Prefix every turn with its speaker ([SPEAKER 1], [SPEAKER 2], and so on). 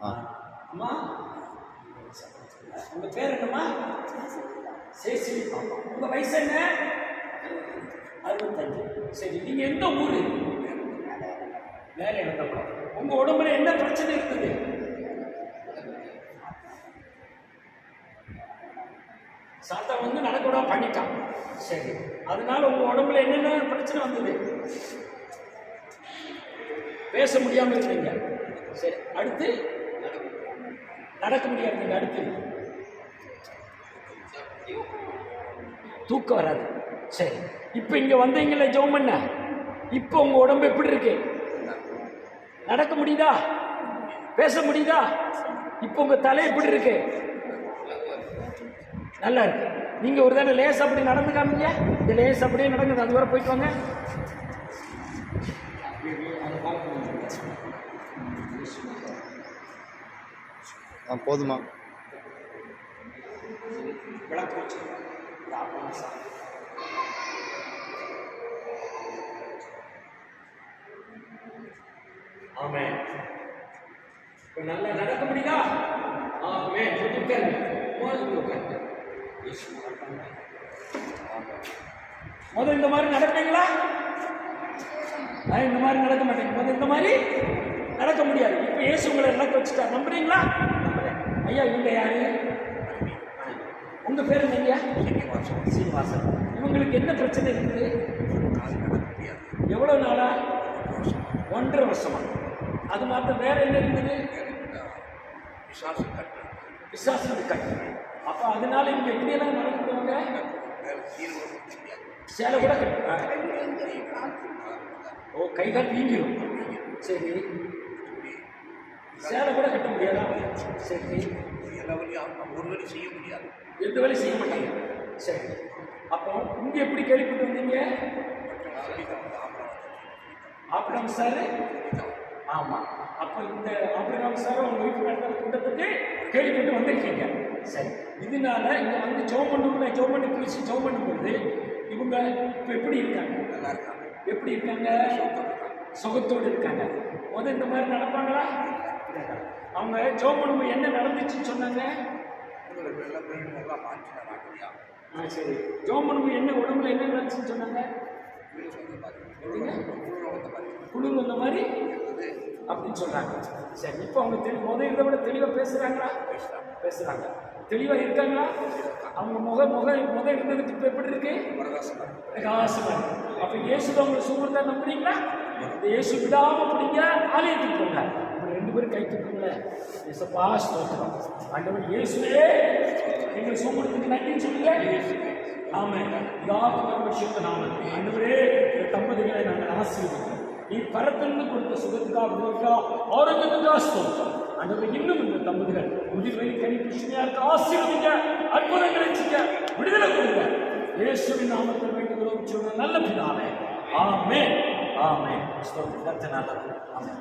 [SPEAKER 1] அம்மா உங்க பேர் என்னம்மா? சேசி. உங்க வயசு என்ன? 65. சரி, நீங்க எந்த ஊரு? வேலை இடத்துல. உங்க உடம்புல என்ன பிரச்சனை இருக்குது? சாத்தா வந்து நடக்கூட பண்ணிட்டான். சரி, அதனால உங்க உடம்புல என்னென்ன பிரச்சனை வந்தது? பேச முடியாம இருந்தீங்க. சரி, அடுத்து நடக்க முடியாது. அடுத்து தூக்கம் வராது. சரி, இப்போ இங்க வந்தீங்களே ஜெபம் பண்ண, இப்போ உங்க உடம்பு எப்படி இருக்கு? நடக்க முடியுதா? பேச முடியுதா? இப்போ உங்க தலை எப்படி இருக்கு? நல்லா இருக்கு. நீங்க ஒரு தடவை லேஸ் அப்படி நடந்து காமிங்க. இந்த லேஸ் அப்படியே நடக்குது. அது வரை போயிட்டு வாங்க.
[SPEAKER 2] போதுமா?
[SPEAKER 1] ஆமென். இப்ப நல்லா நடக்க முடியுதா? ஆமென். உட்காருங்க. உட்காருங்க. முதல்ல இந்த மாதிரி நடப்பீங்களா? இந்த மாதிரி நடக்க மாட்டேங்க. முதல்ல இந்த மாதிரி நடக்க முடியாது. இப்ப இயேசு உங்களை நடக்க வச்சுட்டா. நம்புறீங்களா? ஐயா, இவங்க யாரு? உங்க பேரு என்னங்க? சீனிவாசன். இவங்களுக்கு என்ன பிரச்சனை இருக்குது? எவ்வளவு நாளா? 1.5 வருஷமா. அது மாத்திரம் வேற என்ன இருக்குது? விசுவாசம் கட்டு. அப்ப அதனால இவங்க எப்படி எல்லாம் நடக்குறவங்க? சேலை கூட கட்டுறாங்க. ஓ, கைகால் வீங்கிடும். சரி, சேலை கூட கட்ட முடியாதா? சரி,
[SPEAKER 3] ஒரு வேலை செய்ய முடியாது.
[SPEAKER 1] எந்த வேலையும் செய்ய மாட்டாங்க. சரி, அப்போ இங்க எப்படி கேள்விப்பட்டு வந்தீங்க? Abraham sir. ஆமா, அப்போ இந்த ஆபிரகாம் சார் உங்க வீட்டு நடத்துற கூட்டத்துக்கு கேள்விப்பட்டு வந்திருக்கீங்க. சரி, இதனால இங்க வந்து ஜெபம் பண்ணி குறிச்சு ஜெபம் பண்ணும்போது இவங்க இப்ப எப்படி இருக்காங்க?
[SPEAKER 3] நல்லா இருக்காங்க.
[SPEAKER 1] எப்படி இருக்காங்க? சுகத்தோடு இருக்காங்க. முதல் இந்த மாதிரி நடப்பாங்களா? அவங்க ஜெபம் பண்ணும்போது என்ன நடந்துச்சுன்னு சொன்னாங்க? சரி, ஜெபம் பண்ணும்போது என்ன உடம்புல என்ன நடந்துச்சுன்னு சொன்னாங்க? குளிர் வந்த மாதிரி அப்படின்னு சொல்றாங்க. சரி, இப்போ அவங்க முதல் இதை விட தெளிவாக பேசுறாங்களா? பேசுறாங்க. தெளிவா இருக்காங்களா? அவங்க முத இருந்ததுக்கு இப்போ எப்படி இருக்கு? பிரகாசமா. அப்ப இயேசு அவங்களை சூப்பர் நம்புறீங்களா? இந்த இயேசு விடாம பிடிங்க, ஆலயத்துக்கு போங்க. ரெண்டு பேரும் கை தூக்குங்களேன். இயேசுப்பா ஸ்தோத்திரம். ஆண்டவர் இயேசுவே எங்களை சூப்பருக்கு நன்றின்னு சொல்லுங்க. ஆமென். யாருக்கும் விஷயத்தை நாம ஆண்டவரே இந்த தம்பதிகளை நாங்கள் ஆசீர்வதிக்கிறோம். நீ பரத்திலிருந்து கொடுத்த சுகத்துக்காக ஆரோக்கியத்துக்காக ஸ்தோத்திரம். ஆண்டவர் இன்னும் இந்த தம்பதிகள் முதிர்வெளி கனி கிருஷ்ணியா இருக்க ஆசீர்வதிங்க, அற்புதங்களை செய்ய விடுதலை கொடுங்க. இயேசுவின் நாமத்தில் வேண்டுகிறோம் சொல்ற நல்ல பிதாவே. ஆமென். ஆமென். ஸ்தோத்திரம். ஆமென்.